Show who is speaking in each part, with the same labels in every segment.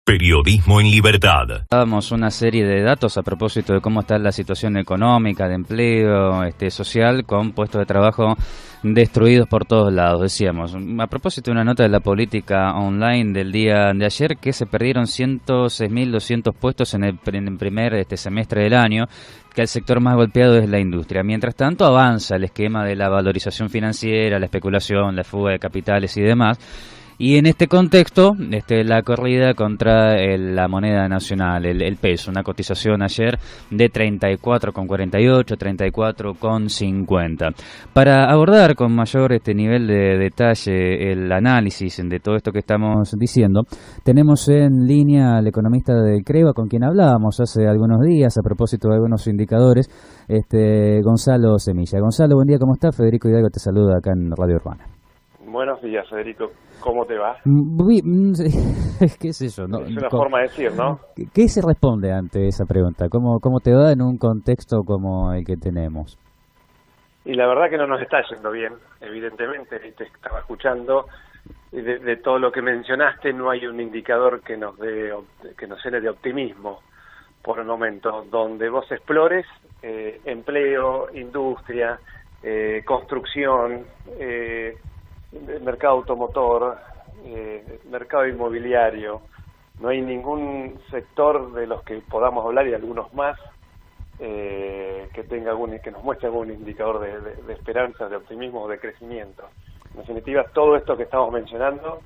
Speaker 1: Periodismo en libertad.
Speaker 2: Dábamos una serie de datos a propósito de cómo está la situación económica, de empleo, social, con puestos de trabajo destruidos por todos lados. Decíamos, a propósito de una nota de la política online del día de ayer, que se perdieron 106.200 puestos en el primer semestre del año, que el sector más golpeado es la industria. Mientras tanto, avanza el esquema de la valorización financiera, la especulación, la fuga de capitales y demás. Y en este contexto, la corrida contra la moneda nacional, el peso, una cotización ayer de 34,48, 34,50. Para abordar con mayor nivel de detalle el análisis de todo esto que estamos diciendo, tenemos en línea al economista del CREVA, con quien hablábamos hace algunos días a propósito de algunos indicadores, Gonzalo Semilla. Gonzalo, buen día, ¿cómo estás? Federico Hidalgo te saluda acá en Radio Urbana.
Speaker 3: Buenos días, Federico. ¿Cómo te va?
Speaker 2: ¿Qué es eso? ¿No?
Speaker 3: Es una forma de decir, ¿no?
Speaker 2: ¿Qué se responde ante esa pregunta? ¿Cómo te va en un contexto como el que tenemos?
Speaker 3: Y la verdad que no nos está yendo bien, evidentemente. Te estaba escuchando. De todo lo que mencionaste, no hay un indicador que nos llene de optimismo por el momento. Donde vos explores empleo, industria, construcción, mercado automotor, mercado inmobiliario, no hay ningún sector de los que podamos hablar y algunos más que nos muestre algún indicador de esperanza, de optimismo o de crecimiento. En definitiva, todo esto que estamos mencionando,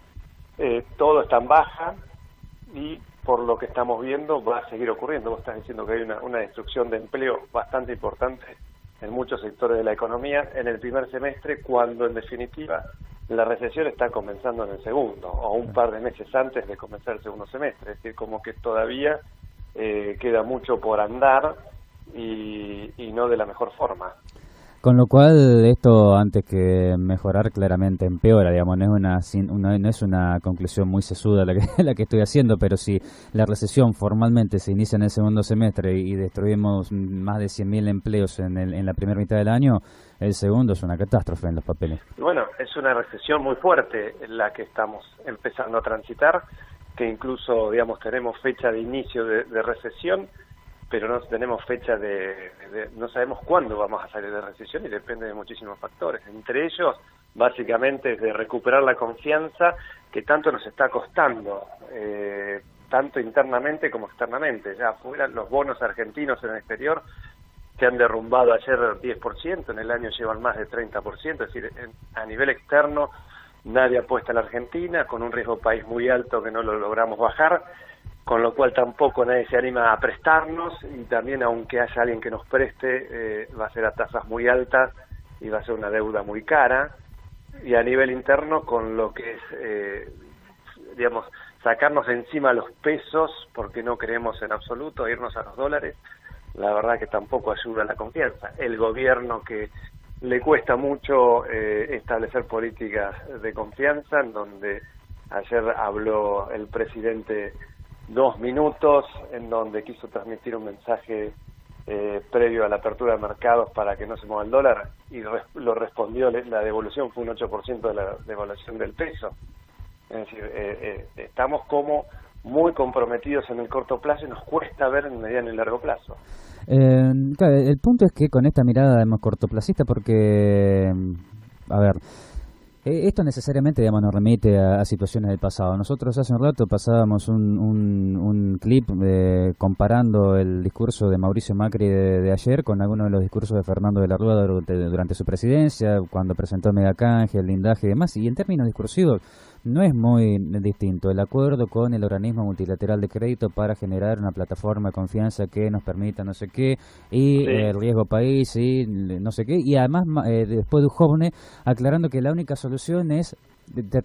Speaker 3: todo está en baja y por lo que estamos viendo va a seguir ocurriendo. Vos estás diciendo que hay una destrucción de empleo bastante importante en muchos sectores de la economía en el primer semestre, cuando en definitiva la recesión está comenzando en el segundo, o un par de meses antes de comenzar el segundo semestre. Es decir, como que todavía queda mucho por andar y no de la mejor forma.
Speaker 2: Con lo cual, esto, antes que mejorar, claramente empeora, digamos, no es una conclusión muy sesuda la que estoy haciendo, pero si la recesión formalmente se inicia en el segundo semestre y destruimos más de 100.000 empleos en la primera mitad del año, el segundo es una catástrofe en los papeles.
Speaker 3: Bueno, es una recesión muy fuerte la que estamos empezando a transitar, que incluso, digamos, tenemos fecha de inicio de recesión, pero no tenemos fecha no sabemos cuándo vamos a salir de recesión y depende de muchísimos factores. Entre ellos, básicamente, es de recuperar la confianza que tanto nos está costando, tanto internamente como externamente. Ya afuera, los bonos argentinos en el exterior se han derrumbado ayer 10%, en el año llevan más de 30%, es decir, a nivel externo nadie apuesta a la Argentina, con un riesgo país muy alto que no lo logramos bajar, con lo cual tampoco nadie se anima a prestarnos, y también aunque haya alguien que nos preste, va a ser a tasas muy altas y va a ser una deuda muy cara. Y a nivel interno, con lo que es, sacarnos encima los pesos, porque no creemos en absoluto, irnos a los dólares, la verdad que tampoco ayuda a la confianza. El gobierno, que le cuesta mucho establecer políticas de confianza, en donde ayer habló el presidente 2 minutos, en donde quiso transmitir un mensaje previo a la apertura de mercados para que no se mueva el dólar, y lo respondió, la devolución fue un 8% de la devaluación del peso. Es decir, estamos como muy comprometidos en el corto plazo y nos cuesta ver en mediano y largo plazo.
Speaker 2: Claro, el punto es que con esta mirada cortoplacista, porque, a ver, esto necesariamente, digamos, nos remite a situaciones del pasado. Nosotros hace un rato pasábamos un clip comparando el discurso de Mauricio Macri de ayer con algunos de los discursos de Fernando de la Rúa durante su presidencia, cuando presentó Megacanje, el blindaje y demás, y en términos discursivos no es muy distinto. El acuerdo con el organismo multilateral de crédito para generar una plataforma de confianza que nos permita no sé qué, y
Speaker 3: sí,
Speaker 2: el riesgo país y no sé qué, y además después de Duhovne aclarando que la única solución es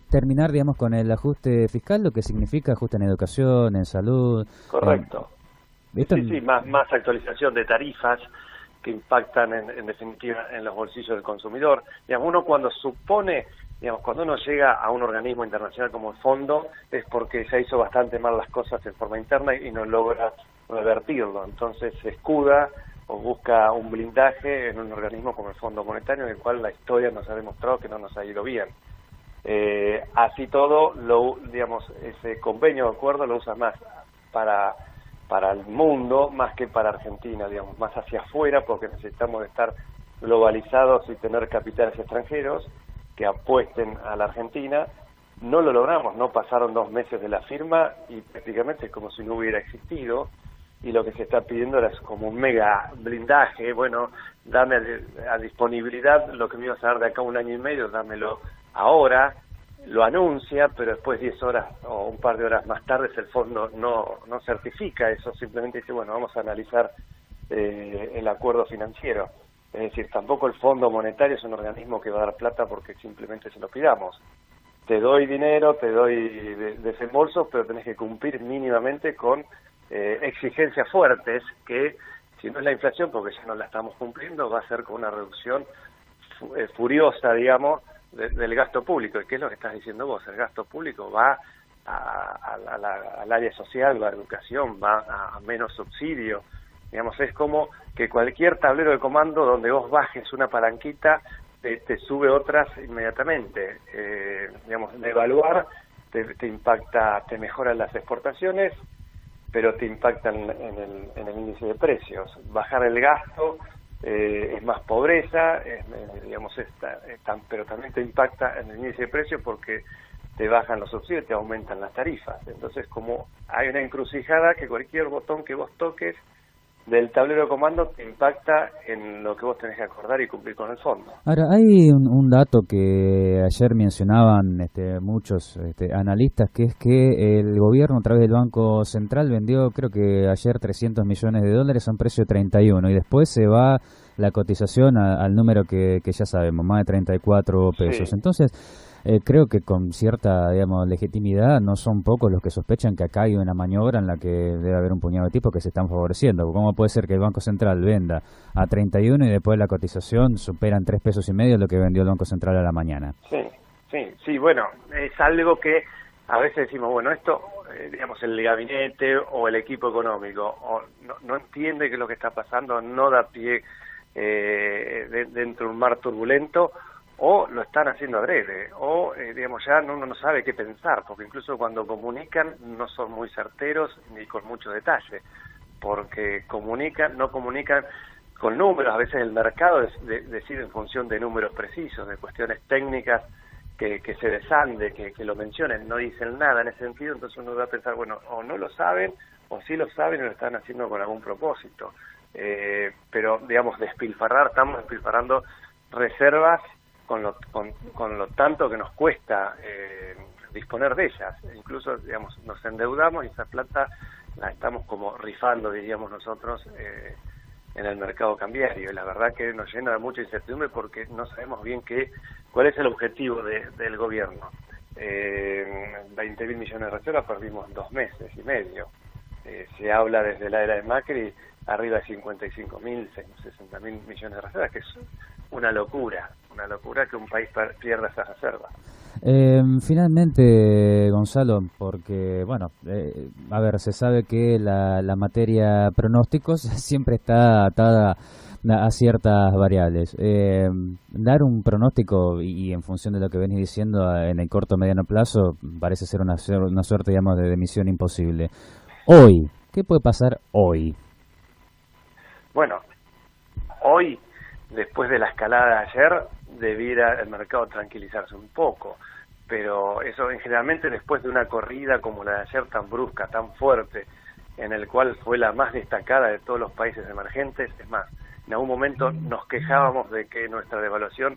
Speaker 2: terminar, digamos, con el ajuste fiscal, lo que significa ajuste en educación, en salud.
Speaker 3: Correcto. Sí, más actualización de tarifas que impactan en definitiva en los bolsillos del consumidor. Digamos, uno cuando cuando uno llega a un organismo internacional como el Fondo, es porque ya hizo bastante mal las cosas en forma interna y no logra revertirlo. Entonces se escuda o busca un blindaje en un organismo como el Fondo Monetario, en el cual la historia nos ha demostrado que no nos ha ido bien. Así todo, digamos, ese convenio de acuerdo lo usa más para el mundo más que para Argentina, digamos, más hacia afuera, porque necesitamos estar globalizados y tener capitales extranjeros que apuesten a la Argentina. No lo logramos, no pasaron 2 meses de la firma y prácticamente es como si no hubiera existido, y lo que se está pidiendo era como un mega blindaje. Bueno, dame a disponibilidad lo que me ibas a dar de acá 1 año y medio, dámelo ahora. Lo anuncia, pero después 10 horas o un par de horas más tarde el fondo no certifica eso, simplemente dice, bueno, vamos a analizar el acuerdo financiero. Es decir, tampoco el Fondo Monetario es un organismo que va a dar plata porque simplemente se lo pidamos. Te doy dinero, te doy desembolsos, pero tenés que cumplir mínimamente con exigencias fuertes que, si no es la inflación, porque ya no la estamos cumpliendo, va a ser con una reducción furiosa, digamos, del gasto público. ¿Y qué es lo que estás diciendo vos? El gasto público va al área social, va a educación, va a menos subsidio. Digamos, es como que cualquier tablero de comando donde vos bajes una palanquita te sube otras inmediatamente. Digamos, devaluar te impacta, te mejoran las exportaciones, pero te impactan en el índice de precios. Bajar el gasto es más pobreza, digamos, pero también te impacta en el índice de precios porque te bajan los subsidios, te aumentan las tarifas. Entonces, como hay una encrucijada que cualquier botón que vos toques del tablero de comando te impacta en lo que vos tenés que acordar y cumplir con el fondo.
Speaker 2: Ahora, hay un dato que ayer mencionaban muchos analistas, que es que el gobierno a través del Banco Central vendió, creo que ayer, $300 millones a un precio de 31, y después se va la cotización al número que ya sabemos, más de 34 pesos.
Speaker 3: Sí.
Speaker 2: Entonces, creo que con cierta, digamos, legitimidad, no son pocos los que sospechan que acá hay una maniobra en la que debe haber un puñado de tipos que se están favoreciendo. ¿Cómo puede ser que el Banco Central venda a 31 y después la cotización supera en 3,5 pesos lo que vendió el Banco Central a la mañana?
Speaker 3: Sí, bueno, es algo que a veces decimos, bueno, esto, digamos, el gabinete o el equipo económico no entiende qué es lo que está pasando, no da pie dentro de un mar turbulento, o lo están haciendo adrede, o digamos, ya uno no sabe qué pensar, porque incluso cuando comunican no son muy certeros ni con mucho detalle, porque no comunican con números. A veces el mercado decide en función de números precisos, de cuestiones técnicas que se desande, que lo mencionen, no dicen nada en ese sentido. Entonces uno va a pensar, bueno, o no lo saben, o sí lo saben y lo están haciendo con algún propósito. Pero, digamos, estamos despilfarrando reservas con lo tanto que nos cuesta disponer de ellas. Incluso, digamos, nos endeudamos y esa plata la estamos como rifando, diríamos nosotros, en el mercado cambiario. Y la verdad que nos llena de mucha incertidumbre porque no sabemos bien cuál es el objetivo del gobierno. 20.000 millones de reservas perdimos en 2 meses y medio. Se habla desde la era de Macri arriba de 55.000, 60.000 millones de reservas, que es una locura que un país pierda esas reservas.
Speaker 2: Finalmente, Gonzalo, porque, bueno, a ver, se sabe que la materia pronósticos siempre está atada a ciertas variables. Dar un pronóstico y en función de lo que venís diciendo en el corto o mediano plazo parece ser una suerte, digamos, de misión imposible. Hoy, ¿qué puede pasar hoy?
Speaker 3: Bueno, hoy, después de la escalada de ayer, debiera el mercado tranquilizarse un poco, pero eso generalmente después de una corrida como la de ayer, tan brusca, tan fuerte, en el cual fue la más destacada de todos los países emergentes. Es más, en algún momento nos quejábamos de que nuestra devaluación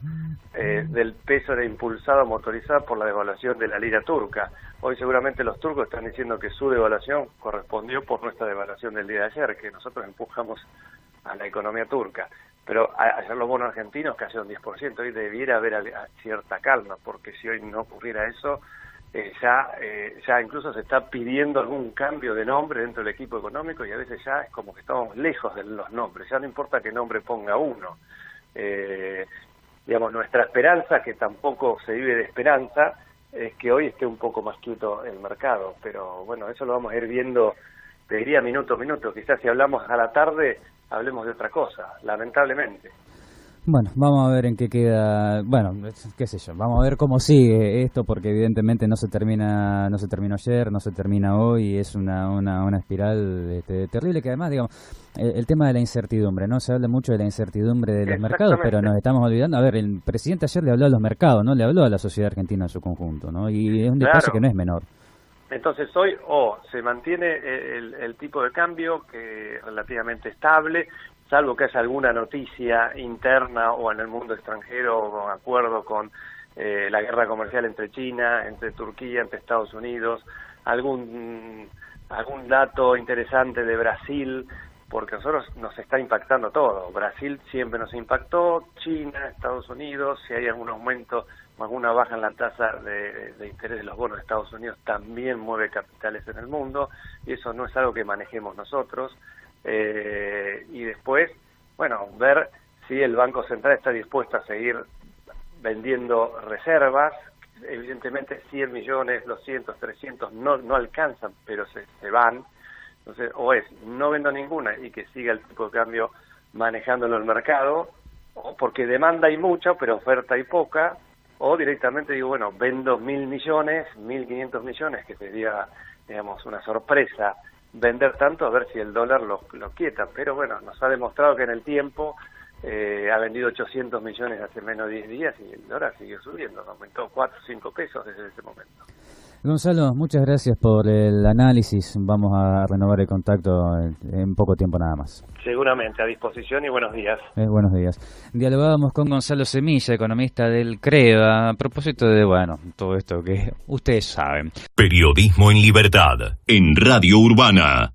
Speaker 3: del peso era impulsada, motorizada por la devaluación de la lira turca. Hoy seguramente los turcos están diciendo que su devaluación correspondió por nuestra devaluación del día de ayer, que nosotros empujamos a la economía turca. Pero ayer los bonos argentinos cayeron 10%, hoy debiera haber cierta calma, porque si hoy no ocurriera eso, ya incluso se está pidiendo algún cambio de nombre dentro del equipo económico, y a veces ya es como que estamos lejos de los nombres, ya no importa qué nombre ponga uno. Digamos, nuestra esperanza, que tampoco se vive de esperanza, es que hoy esté un poco más quieto el mercado, pero bueno, eso lo vamos a ir viendo, te diría minuto a minuto. Quizás si hablamos a la tarde, hablemos de otra cosa, lamentablemente.
Speaker 2: Bueno, vamos a ver en qué queda, bueno, qué sé yo, vamos a ver cómo sigue esto, porque evidentemente no se terminó ayer, no se termina hoy, y es una espiral terrible, que además, digamos, el tema de la incertidumbre, ¿no? Se habla mucho de la incertidumbre de los mercados, pero nos estamos olvidando, a ver, el presidente ayer le habló a los mercados, ¿no? Le habló a la sociedad argentina en su conjunto, ¿no? Y es un detalle que no es menor.
Speaker 3: Entonces hoy se mantiene el tipo de cambio, que es relativamente estable, salvo que haya alguna noticia interna o en el mundo extranjero, o con acuerdo con la guerra comercial entre China, entre Turquía, entre Estados Unidos, algún dato interesante de Brasil, porque a nosotros nos está impactando todo. Brasil siempre nos impactó, China, Estados Unidos, si hay algún aumento o alguna baja en la tasa de interés de los bonos de Estados Unidos, también mueve capitales en el mundo, y eso no es algo que manejemos nosotros. Y después, bueno, ver si el Banco Central está dispuesto a seguir vendiendo reservas. Evidentemente 100 millones, 200, 300 no alcanzan, pero se van. Entonces, o es no vendo ninguna y que siga el tipo de cambio manejándolo el mercado, o porque demanda hay mucha, pero oferta hay poca, o directamente digo, bueno, vendo 1.000 millones, 1.500 millones, que sería, digamos, una sorpresa vender tanto, a ver si el dólar lo quieta. Pero bueno, nos ha demostrado que en el tiempo ha vendido 800 millones hace menos de 10 días y el dólar siguió subiendo, aumentó 4 o 5 pesos desde ese momento.
Speaker 2: Gonzalo, muchas gracias por el análisis. Vamos a renovar el contacto en poco tiempo nada más.
Speaker 3: Seguramente, a disposición, y buenos días.
Speaker 2: Buenos días. Dialogábamos con Gonzalo Semilla, economista del CREVA, a propósito de, bueno, todo esto que ustedes saben.
Speaker 1: Periodismo en libertad, en Radio Urbana.